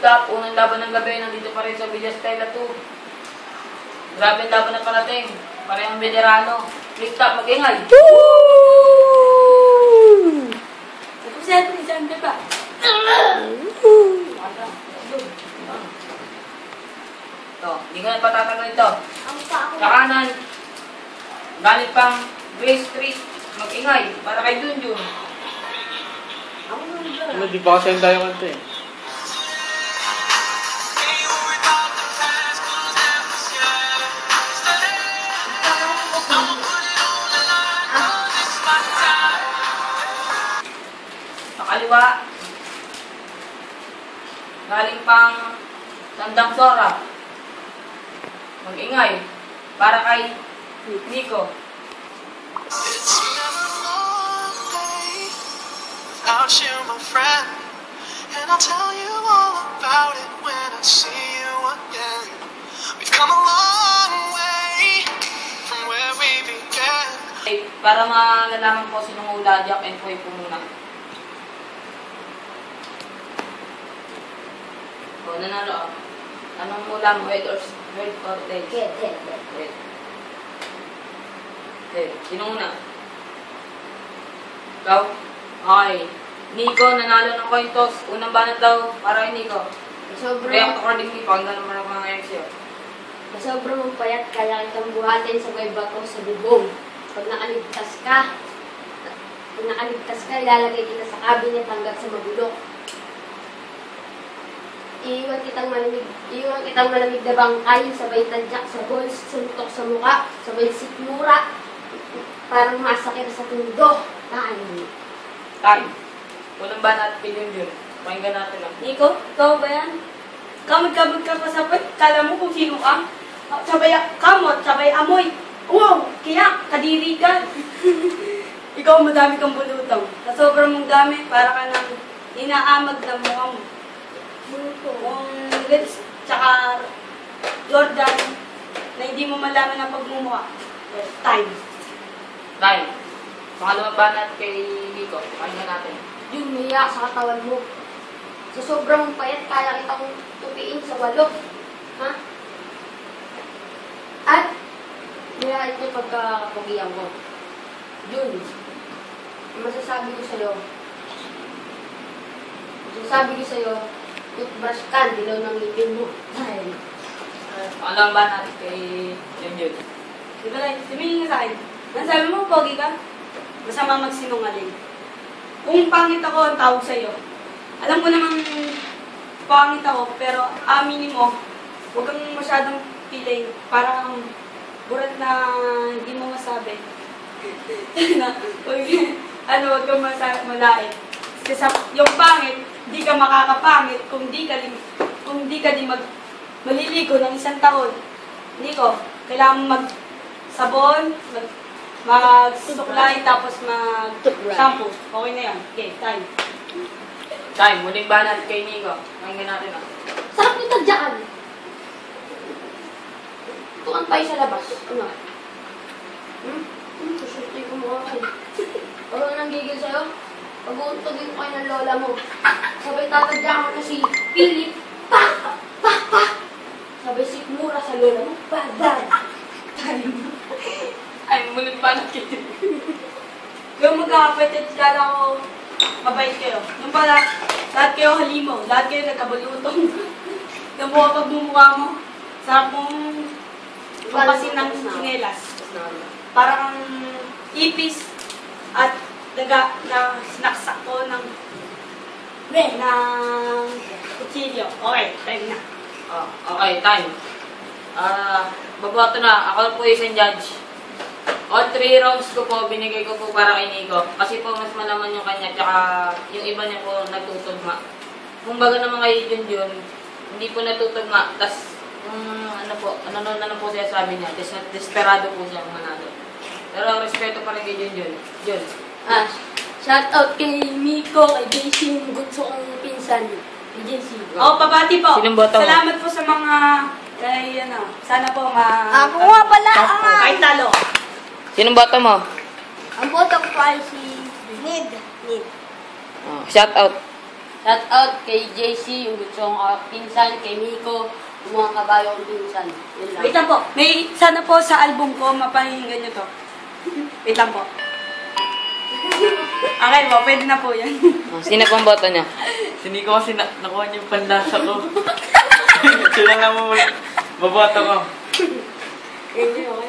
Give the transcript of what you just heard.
Cup, unang laban ng gabi, nandito pa rin sa Villa Stella 2. Grabe ang laban na parating. Parehong veterano. Flip Cup, mag-ingay. Woo! Ito siya, ito isang diba? Ito, hindi ko na patatagal ito. Ang pa ako. Kakanan. Galit pang Grace Street. Mag-ingay. Para kay Junjun. Ako nung dyan. Ano, di pa kasi yung tayo kanta eh. Kaliwa. Galing pang Tandang Sora. Mag-ingay. Para kay Nico. It's been a long day without you, my friend. And I'll tell you all about it when I see you again. We've come a long way from where we began. Para malalaman po sinong hula, Jack and Poy po muna. O, nanalo. Anong hula mo? Head or tail? Head. Head. Head. Sino muna? Ikaw? Okay. Nico, nanalo ng coin toss. Unang banat daw para kay Nico. React accordingly, pakinggan naman ako ng MC. Sobrang mong payat, kaya kitang buhatin sa may bato sa bubong. Pag nakaligtas ka, ilalagay kita sa cabinet hanggang sa mabulok. Iiwan kitang malamig na bangkay, sabay tadyak sa balls, suntok sa muka, sabay sikmura, parang masakit sa tundo. Time. Unang banat kay Junjun. Pakinggan natin lang. Nico, ikaw ba yan? Kamot-kamot ka pa sa puwet, kala mo kung sino ka? Sabay kamot, sabay amoy. Wow, kaya kadiri ka. Ikaw madami kang bulutang. Sa sobrang mong dami, para ka nang inaamag ng mukha mo. Kung lips, tsaka Jordan, na hindi mo malaman ang pagmumukha. Time. Time. Pangalawang banat kay Nico. Pakinggan natin. Yung niya sa katawan mo. Sa sobrang payat, kaya kitang tupiin sa walo. Ha? At, nilakit ko pagkakapugian mo. Yun. Masasabi ko sa'yo, toothbrush ka, dilaw ng ngipin mo. Ay. Pangalawang banat kay Junjun. Diba lang, sabihin nga sa akin, nasabi mo, pogi ka? Masama magsinungaling. Kung pangit ako ang tawag sa'yo, alam ko namang pangit ako, pero aminin mo, huwag kang masyadong pilay, parang burat na hindi mo masabi. Huwag kang malait. Kasi yung pangit, hindi ka makakapangit kung di ka din maliligo ng isang taon. Nico, kailangan magsabon, magsuklay, tapos mag-shampoo. Okay na yan. Okay, time. Time. Muling banat kay Nico. Pakinggan natin ah. Sarap nito dyan. Tukan tayo sa labas. Ano? Susulti ko mukha kayo. Ano nang gigil sa'yo? Pag-uuntugin ko kayo ng lola mo. Sabay tatadyakan ko si Philip. Pa! Sabay sikmura sa lola mo. Badad! Time. Ay, muling banat kay Junjun. Yung magkakapatid, kala ko mabait kayo. Yung pala, lahat kayo halimaw. Lahat kayo nagkabulutong. Yung pagmumukha mo, sarap mong papasin ng sinelas. Parang ipis at sinaksak ko ng kutsilyo. Okay, time na. Oh, okay, time. Babato na. Ako po isang judge. All 3 rounds ko po, binigay ko po para kay Nico. Kasi po, mas malaman yung kanya, tsaka yung iba niya po natutugma. Kung baga naman kay Junjun, hindi po natutugma. Tapos, ano po siya sabi niya, desperado po siya manalo. Pero respeto pa rin kay Junjun. Jun. Shout out kay Nico, kay JC, yung gutso kong pinsan. Kay JC. Pabati po. Sinong boto mo? Salamat po sa mga, sana po Ako nga pala, kahit talo. Sinong boto mo? Ang boto ko ay si Nid. Oh, shout out. Shout out kay JC, yung gusto kong pinsan, kay Miko, yung mga kabayo kong pinsan. Yun lang. Wait lang po. May sana po sa album ko, mapahinggan nyo to. Wait lang po. Okay po, pwede na po yan. Oh, sino pong boto niya? Si Nico kasi nakuha niya yung panlasa ko. Sila lang mo, baboto ko. Yun yun, okay.